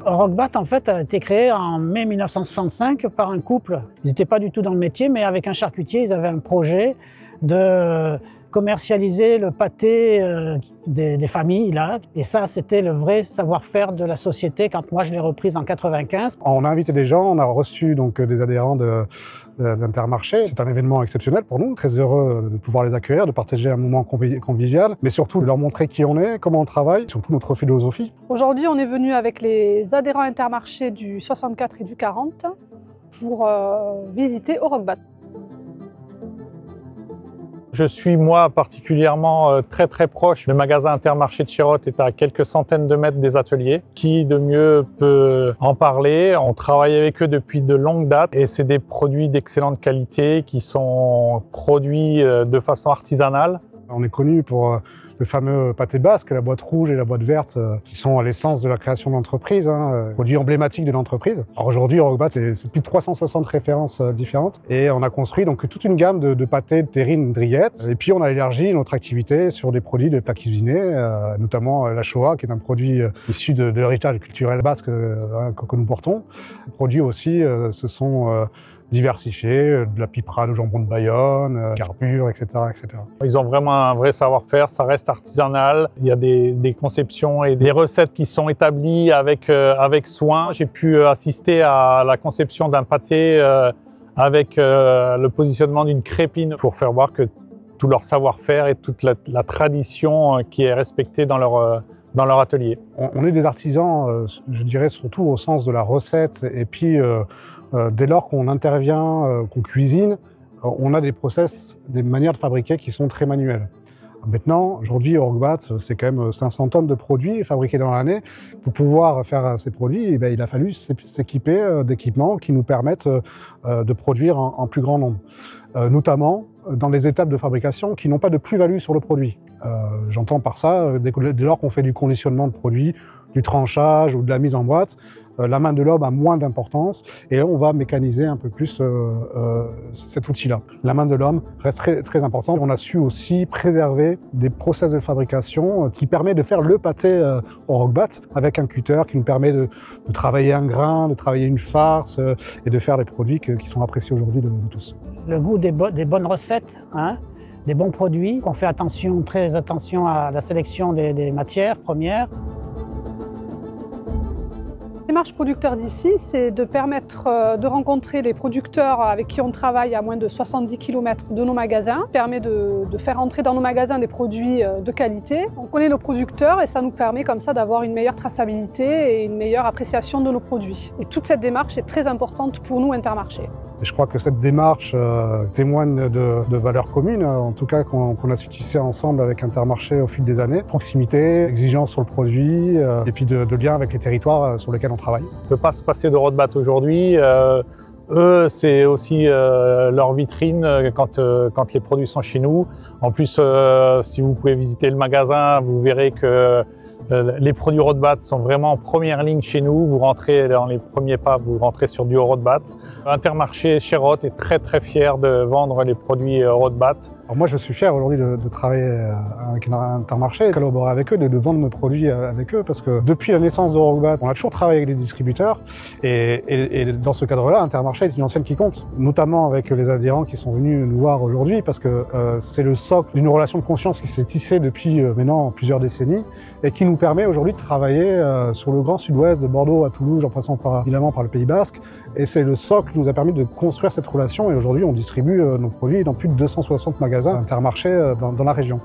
Rockbat en fait a été créé en mai 1965 par un couple. Ils n'étaient pas du tout dans le métier, mais avec un charcutier, ils avaient un projet de commercialiser le pâté des familles là. Et ça, c'était le vrai savoir-faire de la société quand moi je l'ai reprise en 95. On a invité des gens, on a reçu donc des adhérents d'Intermarché. C'est un événement exceptionnel pour nous, très heureux de pouvoir les accueillir, de partager un moment convivial, mais surtout de leur montrer qui on est, comment on travaille, surtout notre philosophie. Aujourd'hui, on est venu avec les adhérents Intermarché du 64 et du 40 pour visiter Rockbat. Je suis moi particulièrement très proche. Le magasin Intermarché de Chirotte est à quelques centaines de mètres des ateliers. Qui de mieux peut en parler? On travaille avec eux depuis de longues dates et c'est des produits d'excellente qualité qui sont produits de façon artisanale. On est connu pour le fameux pâté basque, la boîte rouge et la boîte verte, qui sont à l'essence de la création d'entreprise, produits emblématiques de l'entreprise. Alors aujourd'hui, Rockbat, c'est plus de 360 références différentes et on a construit donc toute une gamme de pâtés, de terrines, drillettes. Et puis on a élargi notre activité sur des produits de plats cuisinés, notamment la Shoah, qui est un produit issu de l'héritage culturel basque que nous portons. Les produits aussi se sont diversifiés, de la pipera de jambon de Bayonne, carbure, etc., etc. Ils ont vraiment un vrai savoir-faire, ça reste artisanal. Il y a des conceptions et des recettes qui sont établies avec soin. J'ai pu assister à la conception d'un pâté avec le positionnement d'une crépine pour faire voir que tout leur savoir-faire et toute la tradition qui est respectée dans leur atelier. On est des artisans, je dirais surtout au sens de la recette et puis dès lors qu'on intervient, qu'on cuisine, on a des process, des manières de fabriquer qui sont très manuelles. Maintenant, aujourd'hui, Rockbat, c'est quand même 500 tonnes de produits fabriqués dans l'année. Pour pouvoir faire ces produits, eh bien, il a fallu s'équiper d'équipements qui nous permettent de produire en plus grand nombre. Notamment dans les étapes de fabrication qui n'ont pas de plus-value sur le produit. J'entends par ça, dès lors qu'on fait du conditionnement de produits, du tranchage ou de la mise en boîte, la main de l'homme a moins d'importance et on va mécaniser un peu plus cet outil-là. La main de l'homme reste très importante. On a su aussi préserver des process de fabrication qui permet de faire le pâté au Rockbat avec un cutter qui nous permet de travailler un grain, de travailler une farce et de faire des produits qui sont appréciés aujourd'hui de tous. Le goût des bonnes recettes, des bons produits, qu'on fait très attention à la sélection des matières premières. La démarche producteur d'ici, c'est de permettre de rencontrer les producteurs avec qui on travaille à moins de 70 km de nos magasins. Ça permet de faire entrer dans nos magasins des produits de qualité. On connaît nos producteurs et ça nous permet comme ça d'avoir une meilleure traçabilité et une meilleure appréciation de nos produits. Et toute cette démarche est très importante pour nous, Intermarché. Et je crois que cette démarche témoigne de valeurs communes, en tout cas qu'on a su tisser ensemble avec Intermarché au fil des années. Proximité, exigence sur le produit et puis de lien avec les territoires sur lesquels on travaille. On ne peut pas se passer de Rockbat aujourd'hui. Eux, c'est aussi leur vitrine quand les produits sont chez nous. En plus, si vous pouvez visiter le magasin, vous verrez que les produits Rockbat sont vraiment en première ligne chez nous. Vous rentrez dans les premiers pas, vous rentrez sur du Rockbat. Intermarché Chirotte est très fier de vendre les produits Rockbat. Alors moi, je suis fier aujourd'hui de travailler avec Intermarché, de collaborer avec eux, de vendre mes produits avec eux, parce que depuis la naissance de Rockbat, on a toujours travaillé avec les distributeurs, et dans ce cadre-là, Intermarché est une enseigne qui compte, notamment avec les adhérents qui sont venus nous voir aujourd'hui, parce que c'est le socle d'une relation de confiance qui s'est tissée depuis maintenant plusieurs décennies, et qui nous permet aujourd'hui de travailler sur le grand sud-ouest de Bordeaux à Toulouse, en passant évidemment par le Pays Basque, et c'est le socle qui nous a permis de construire cette relation, et aujourd'hui on distribue nos produits dans plus de 260 magasins Intermarché dans la région.